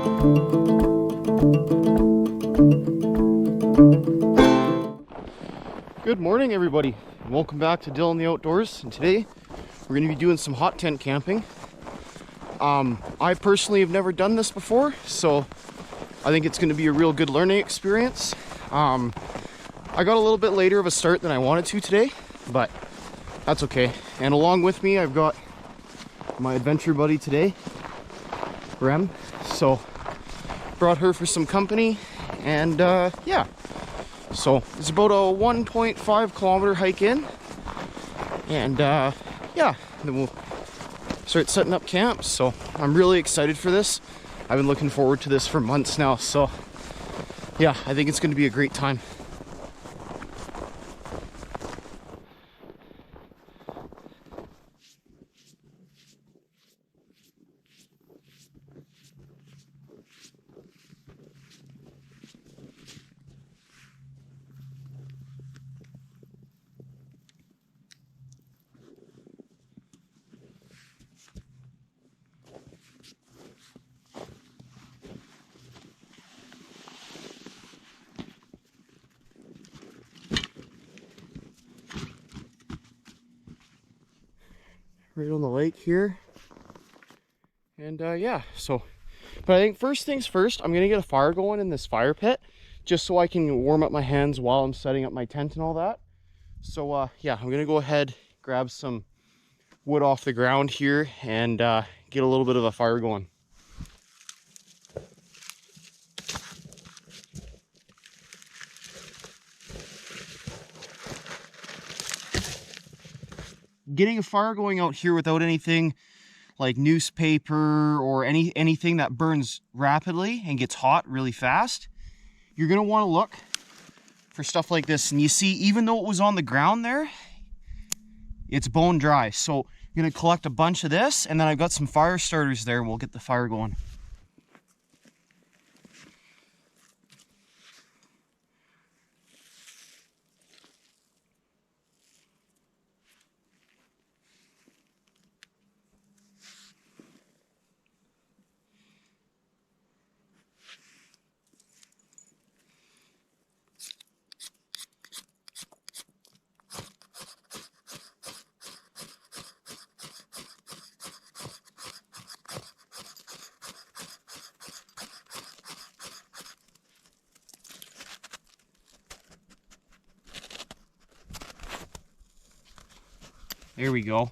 Good morning, everybody, and welcome back to Dylan the Outdoors. And today we're going to be doing some hot tent camping. I personally have never done this before, so I think it's going to be a real good learning experience. I got a little bit later of a start than I wanted to today, but that's okay. And along with me, I've got my adventure buddy today, Rem. So brought her for some company, and yeah. So it's about a 1.5 kilometer hike in, and yeah, then we'll start setting up camp. So I'm really excited for this. I've been looking forward to this for months now, so yeah, I think it's going to be a great time. Right on the lake here, and yeah, so but I think first things first, I'm gonna get a fire going in this fire pit just so I can warm up my hands while I'm setting up my tent and all that. So yeah, I'm gonna go ahead, grab some wood off the ground here, and get a little bit of a fire going. Getting a fire going out here without anything like newspaper or anything that burns rapidly and gets hot really fast, you're gonna want to look for stuff like this. And you see, even though it was on the ground there, it's bone dry. So I'm gonna collect a bunch of this, and then I've got some fire starters there, and we'll get the fire going. There we go.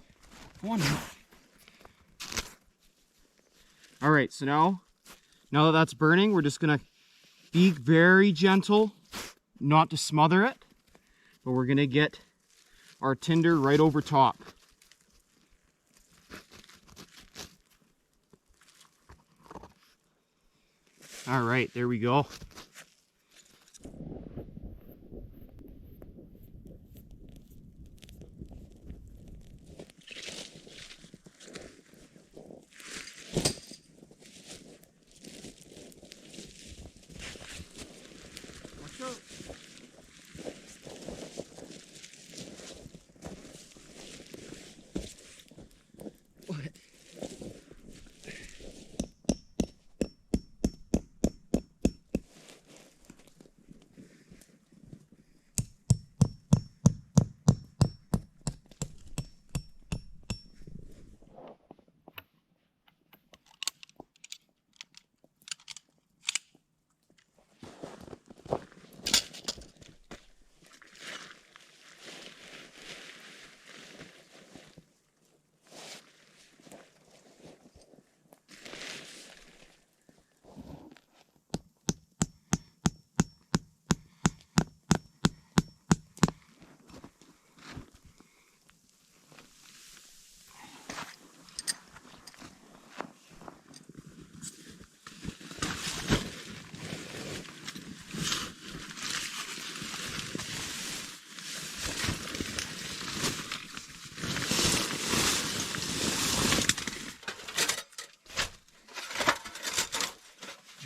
All right, so now that that's burning, we're just gonna be very gentle, not to smother it, but we're gonna get our tinder right over top. All right, there we go.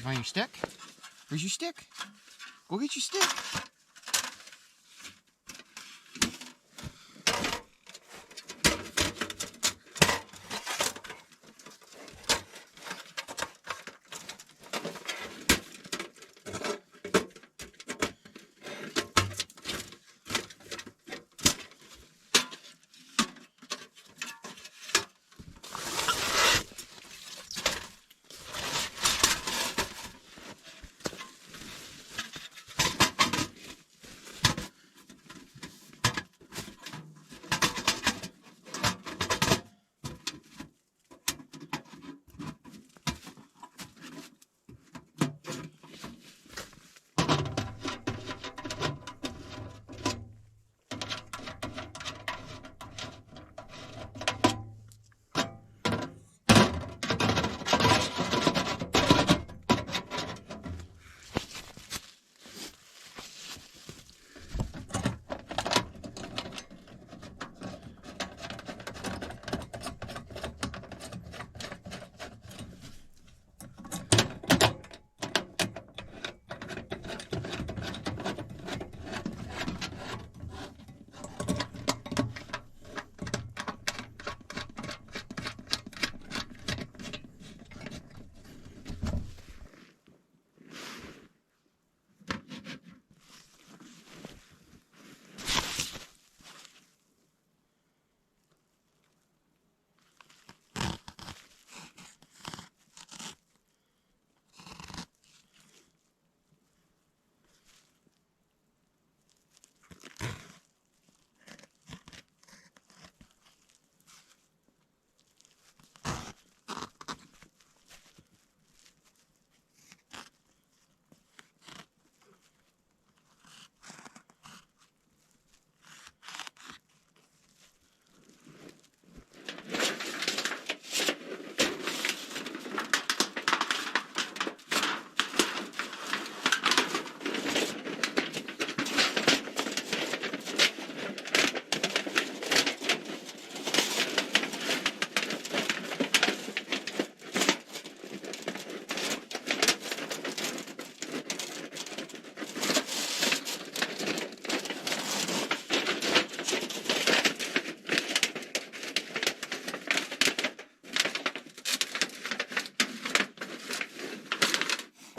Find your stick? Where's your stick? Go get your stick.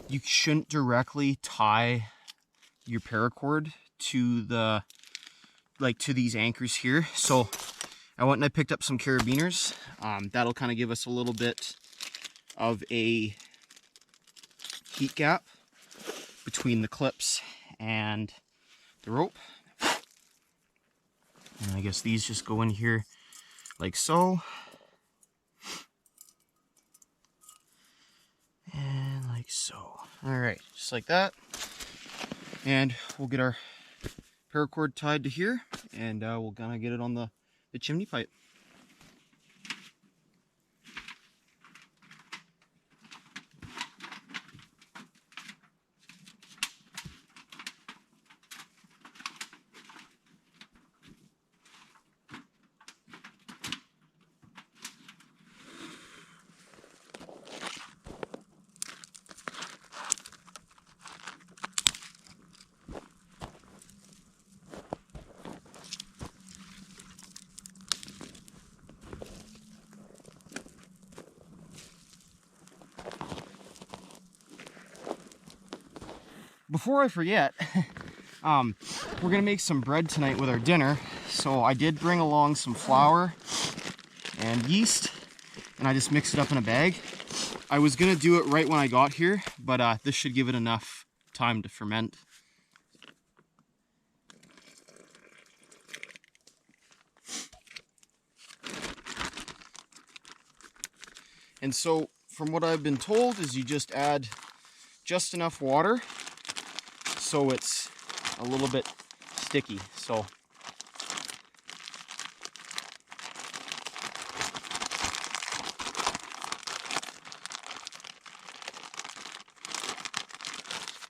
you shouldn't directly tie your paracord to the, like to these anchors here. So I went and I picked up some carabiners. That'll kind of give us a little bit of a heat gap between the clips and the rope. And I guess these just go in here like so. And like so. All right, just like that. And we'll get our paracord tied to here, and we'll kind of get it on the chimney pipe. Before I forget, we're gonna make some bread tonight with our dinner. So I did bring along some flour and yeast, and I just mixed it up in a bag. I was gonna do it right when I got here, but this should give it enough time to ferment. And so from what I've been told is you just add just enough water so it's a little bit sticky. So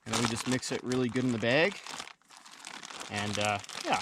and then we just mix it really good in the bag, and yeah.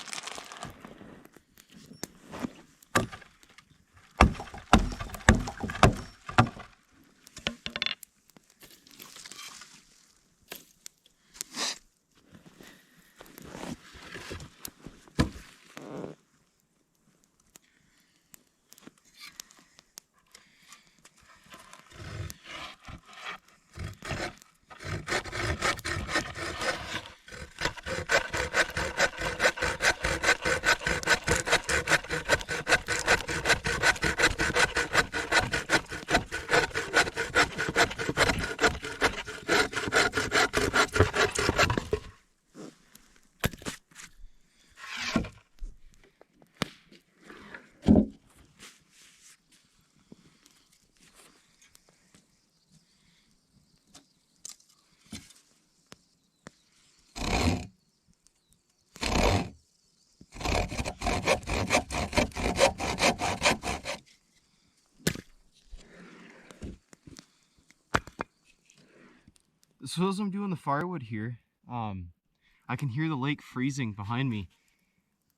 So as I'm doing the firewood here, I can hear the lake freezing behind me,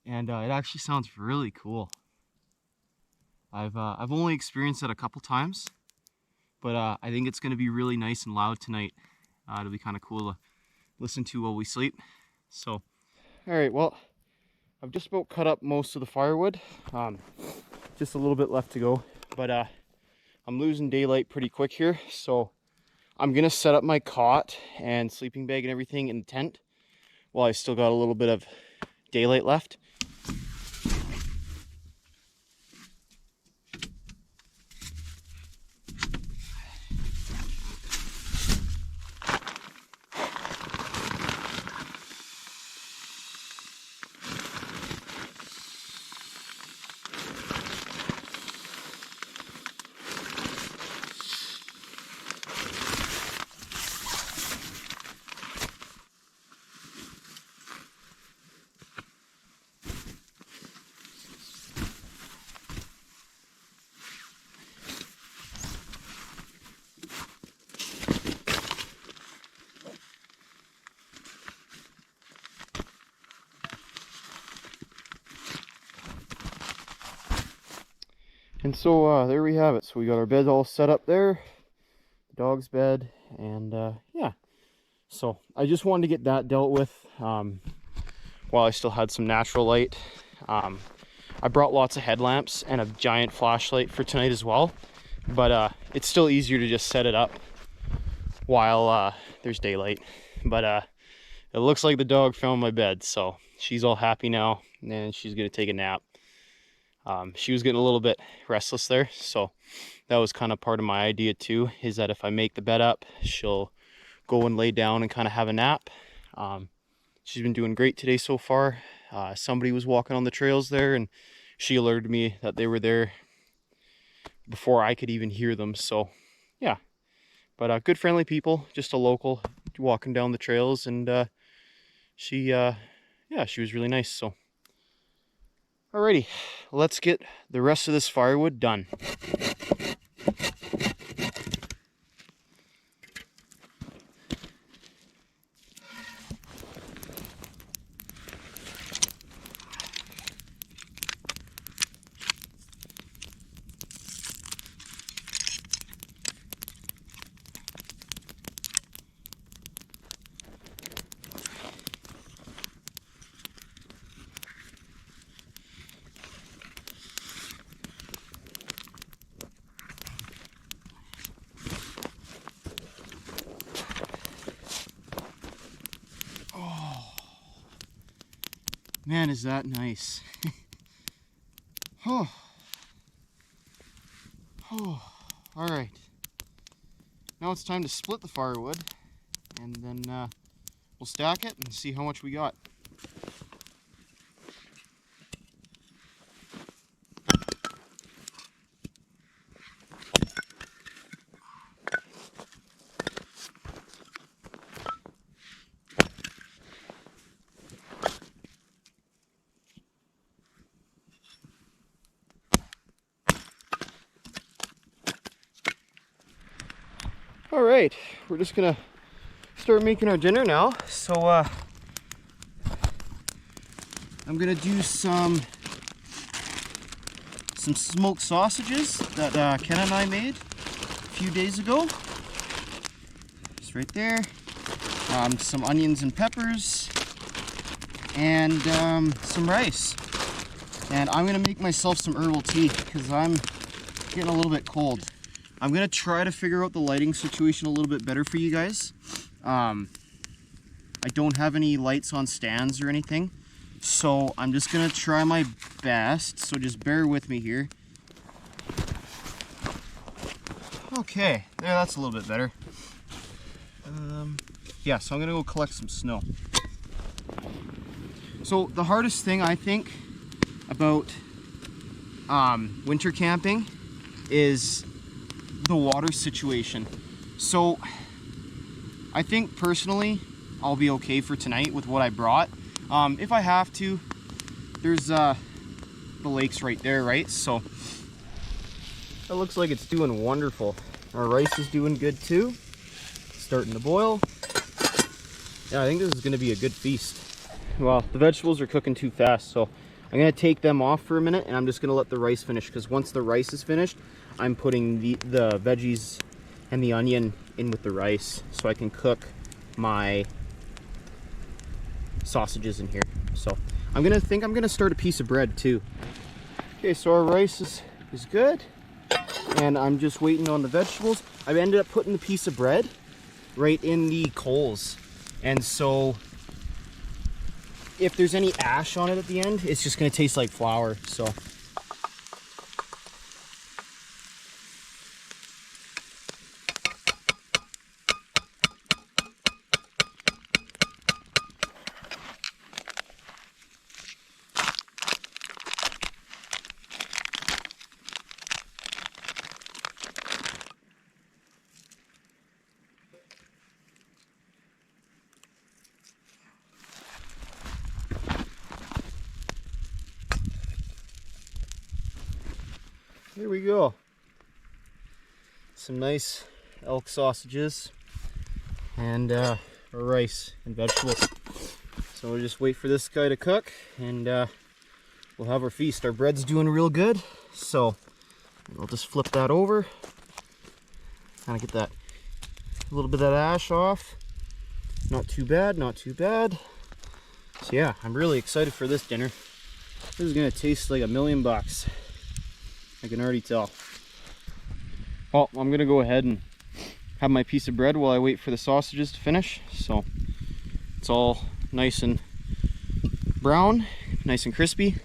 and it actually sounds really cool. I've only experienced it a couple times, but I think it's going to be really nice and loud tonight. It'll be kind of cool to listen to while we sleep. So, all right, well, I've just about cut up most of the firewood. Just a little bit left to go, but I'm losing daylight pretty quick here, so I'm gonna set up my cot and sleeping bag and everything in the tent while I still got a little bit of daylight left. And so there we have it. So we got our bed all set up there, the dog's bed, and yeah. So I just wanted to get that dealt with while I still had some natural light. I brought lots of headlamps and a giant flashlight for tonight as well, but it's still easier to just set it up while there's daylight. But it looks like the dog found my bed, so she's all happy now, and she's gonna take a nap. She was getting a little bit restless there, so that was kind of part of my idea too, is that if I make the bed up, she'll go and lay down and kind of have a nap. She's been doing great today so far. Somebody was walking on the trails there, and she alerted me that they were there before I could even hear them. So yeah, but good friendly people, just a local walking down the trails, and she was really nice. So alrighty, let's get the rest of this firewood done. Man, is that nice. Oh. All right. Now it's time to split the firewood, and then we'll stack it and see how much we got. All right, we're just gonna start making our dinner now. So I'm gonna do some smoked sausages that Ken and I made a few days ago. Just right there. Some onions and peppers, and some rice. And I'm gonna make myself some herbal tea because I'm getting a little bit cold. I'm gonna try to figure out the lighting situation a little bit better for you guys. I don't have any lights on stands or anything, so I'm just gonna try my best, so just bear with me here. Okay, there, that's a little bit better. Yeah, so I'm gonna go collect some snow. So the hardest thing I think about winter camping is the water situation. So I think personally I'll be okay for tonight with what I brought. If I have to, there's the lake's right there, right? So it looks like it's doing wonderful. Our rice is doing good too, starting to boil. Yeah, I think this is going to be a good feast. Well, the vegetables are cooking too fast, so I'm going to take them off for a minute, and I'm just going to let the rice finish, because once the rice is finished, I'm putting the veggies and the onion in with the rice so I can cook my sausages in here. So I'm gonna start a piece of bread too. Okay, so our rice is good, and I'm just waiting on the vegetables. I've ended up putting the piece of bread right in the coals, and so if there's any ash on it at the end, it's just gonna taste like flour. So here we go. Some nice elk sausages and our rice and vegetables. So we'll just wait for this guy to cook, and we'll have our feast. Our bread's doing real good, so I'll just flip that over. Kind of get that a little bit of that ash off. Not too bad, not too bad. So yeah, I'm really excited for this dinner. This is gonna taste like $1,000,000. I can already tell. Well, I'm gonna go ahead and have my piece of bread while I wait for the sausages to finish. So it's all nice and brown, nice and crispy.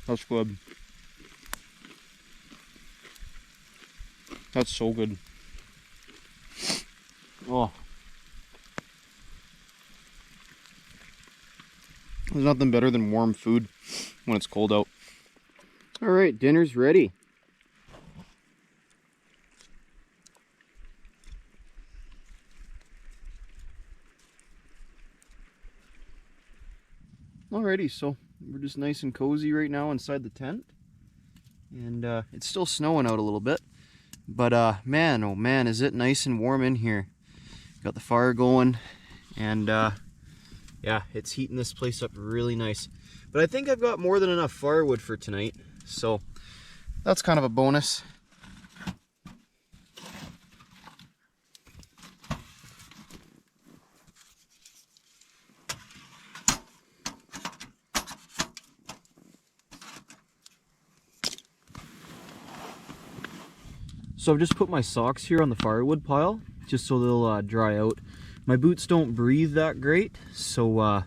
That's good. That's so good. Oh. There's nothing better than warm food when it's cold out. All right, dinner's ready. Alrighty, so we're just nice and cozy right now inside the tent. And it's still snowing out a little bit. But man, oh man, is it nice and warm in here. Got the fire going, and yeah, it's heating this place up really nice. But I think I've got more than enough firewood for tonight, so that's kind of a bonus. So I've just put my socks here on the firewood pile, just so they'll dry out. My boots don't breathe that great, so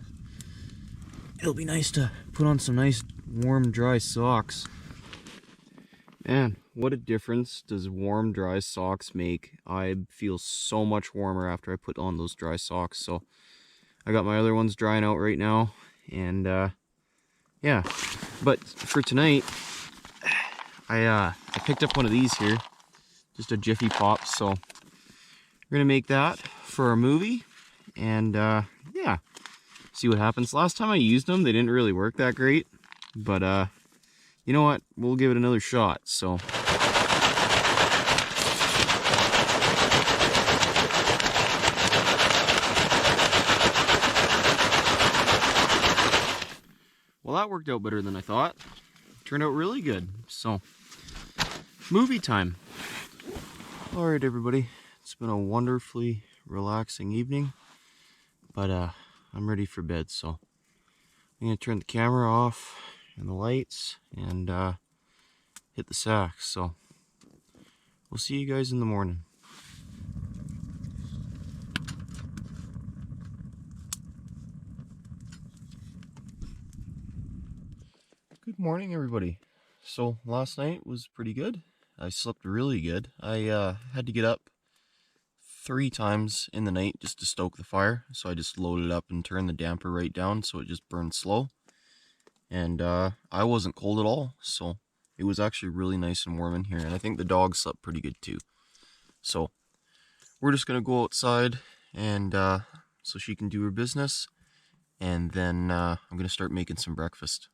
it'll be nice to put on some nice warm dry socks. Man, what a difference does warm dry socks make. I feel so much warmer after I put on those dry socks. So I got my other ones drying out right now, and yeah. But for tonight, I picked up one of these here, just a Jiffy Pop. So we're gonna make that for our movie, and yeah, see what happens. Last time I used them, they didn't really work that great, but you know what, we'll give it another shot. So well, that worked out better than I thought. Turned out really good. So movie time. All right, everybody, it's been a wonderfully relaxing evening, but I'm ready for bed. So I'm gonna turn the camera off and the lights and hit the sack. So we'll see you guys in the morning. Good morning, everybody. So last night was pretty good. I slept really good. I had to get up 3 times in the night just to stoke the fire. So I just loaded up and turned the damper right down so it just burned slow. And I wasn't cold at all, so it was actually really nice and warm in here. And I think the dog slept pretty good too. So we're just gonna go outside and so she can do her business. And then I'm gonna start making some breakfast.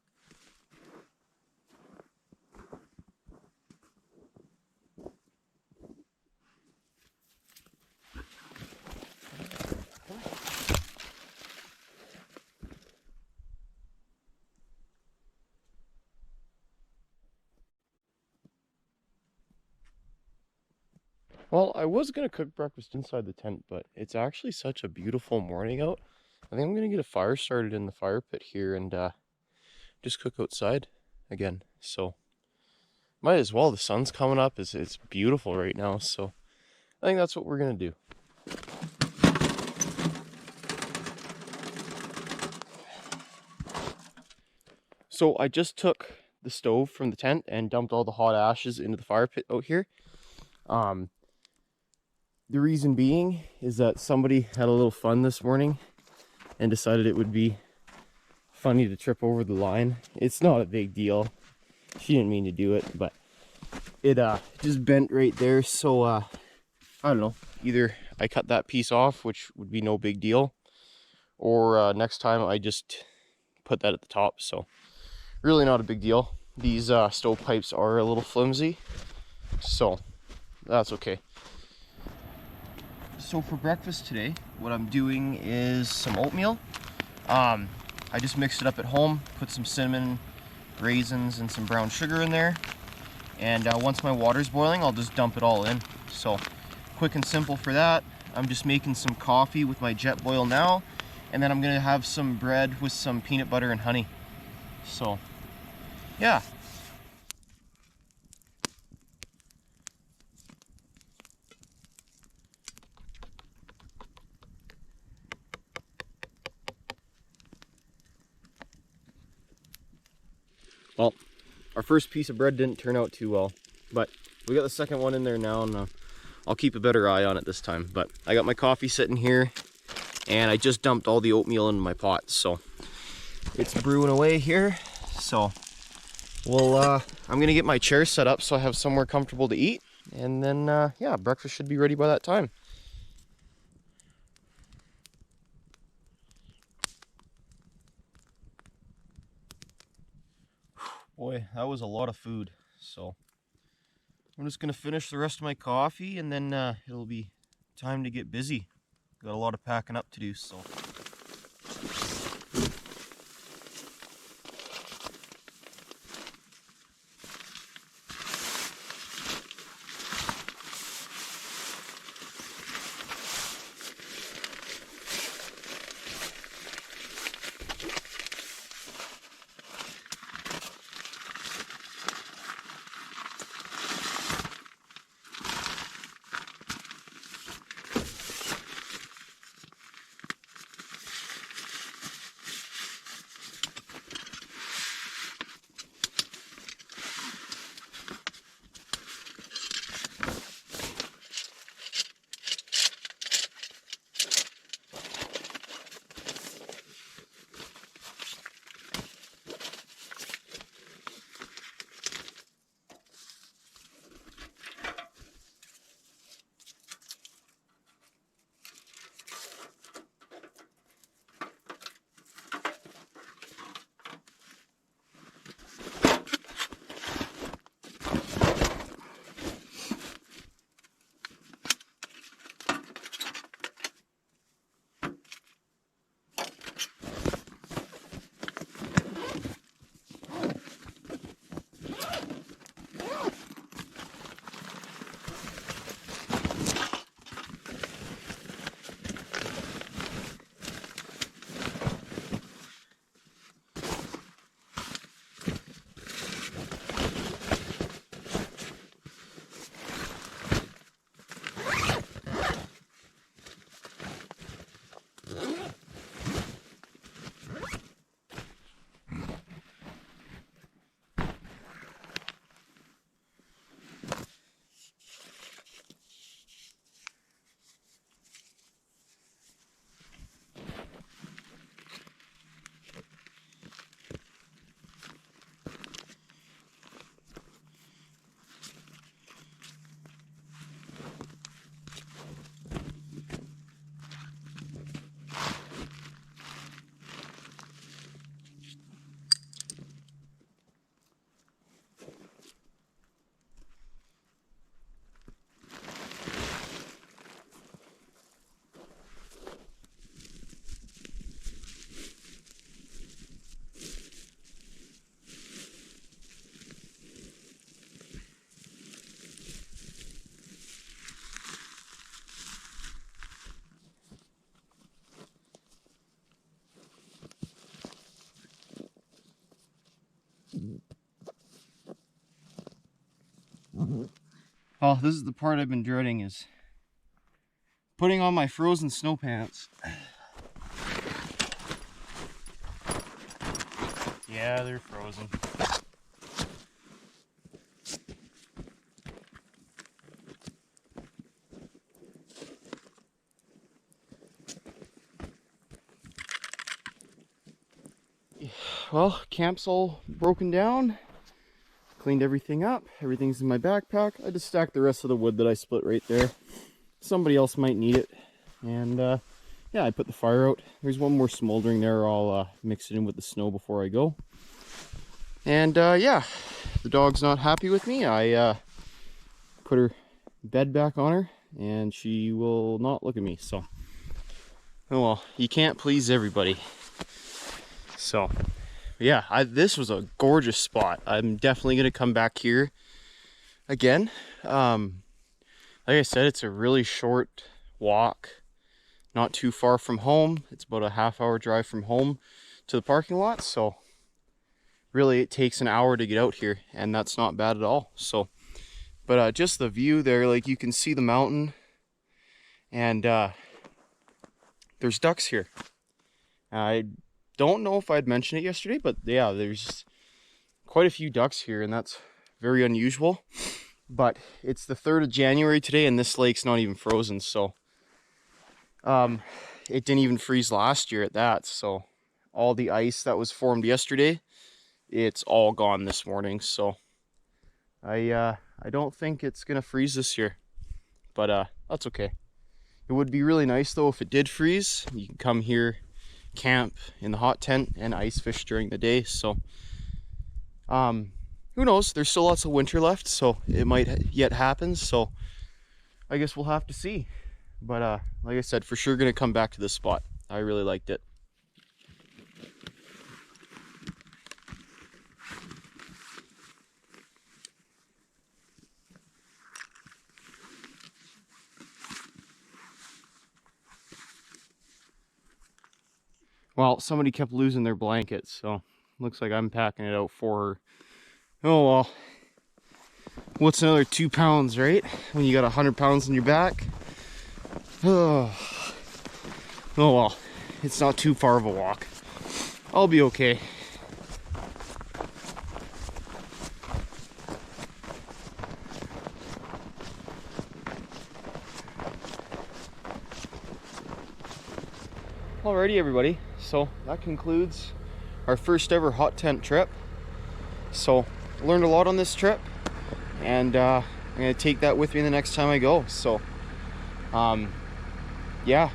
Well, I was going to cook breakfast inside the tent, but it's actually such a beautiful morning out. I think I'm going to get a fire started in the fire pit here and just cook outside again. So might as well. The sun's coming up. It's beautiful right now. So I think that's what we're going to do. So I just took the stove from the tent and dumped all the hot ashes into the fire pit out here. The reason being is that somebody had a little fun this morning and decided it would be funny to trip over the line. It's not a big deal. She didn't mean to do it, but it just bent right there. So I don't know, either I cut that piece off, which would be no big deal, or next time I just put that at the top. So really not a big deal. These stovepipes are a little flimsy, so that's okay. So for breakfast today, what I'm doing is some oatmeal. I just mixed it up at home, put some cinnamon, raisins, and some brown sugar in there. And once my water's boiling, I'll just dump it all in. So quick and simple for that. I'm just making some coffee with my Jet Boil now. And then I'm gonna have some bread with some peanut butter and honey. So, yeah. Well, our first piece of bread didn't turn out too well, but we got the second one in there now, and I'll keep a better eye on it this time. But I got my coffee sitting here, and I just dumped all the oatmeal into my pot, so it's brewing away here. So I'm gonna get my chair set up so I have somewhere comfortable to eat, and then yeah, breakfast should be ready by that time. Boy, that was a lot of food. So I'm just gonna finish the rest of my coffee, and then it'll be time to get busy. Got a lot of packing up to do, so. Oh, this is the part I've been dreading, is putting on my frozen snow pants. Yeah, they're frozen. Well, camp's all broken down. Cleaned everything up. Everything's in my backpack. I just stacked the rest of the wood that I split right there. Somebody else might need it. And yeah, I put the fire out. There's one more smoldering there. I'll mix it in with the snow before I go. And yeah, the dog's not happy with me. I put her bed back on her, and she will not look at me. So, oh well, you can't please everybody. So, yeah, this was a gorgeous spot. I'm definitely gonna come back here again. Like I said, it's a really short walk, not too far from home. It's about a half-hour drive from home to the parking lot, so really it takes an hour to get out here, and that's not bad at all. So but just the view there, like you can see the mountain, and there's ducks here. I don't know if I'd mentioned it yesterday, but yeah, there's quite a few ducks here, and that's very unusual. But it's the 3rd of January today, and this lake's not even frozen, so it didn't even freeze last year at that. So all the ice that was formed yesterday, it's all gone this morning. So I don't think it's gonna freeze this year, but that's okay. It would be really nice though if it did freeze. You can come here, camp in the hot tent, and ice fish during the day. So who knows? There's still lots of winter left, so it might yet happen. So I guess we'll have to see. But like I said, for sure gonna come back to this spot. I really liked it. Well, somebody kept losing their blankets, so looks like I'm packing it out for her. Oh well. What's another 2 pounds, right? When you got 100 pounds in your back. Oh well. It's not too far of a walk. I'll be okay. Alrighty everybody, so that concludes our first ever hot tent trip. So I learned a lot on this trip, and I'm gonna take that with me the next time I go. So yeah,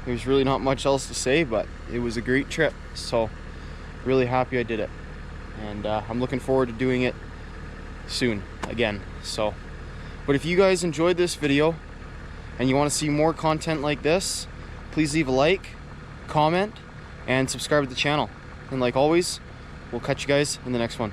there's really not much else to say, but it was a great trip. So really happy I did it, and I'm looking forward to doing it soon again. So but if you guys enjoyed this video and you want to see more content like this, please leave a like, comment, and subscribe to the channel. And like always, we'll catch you guys in the next one.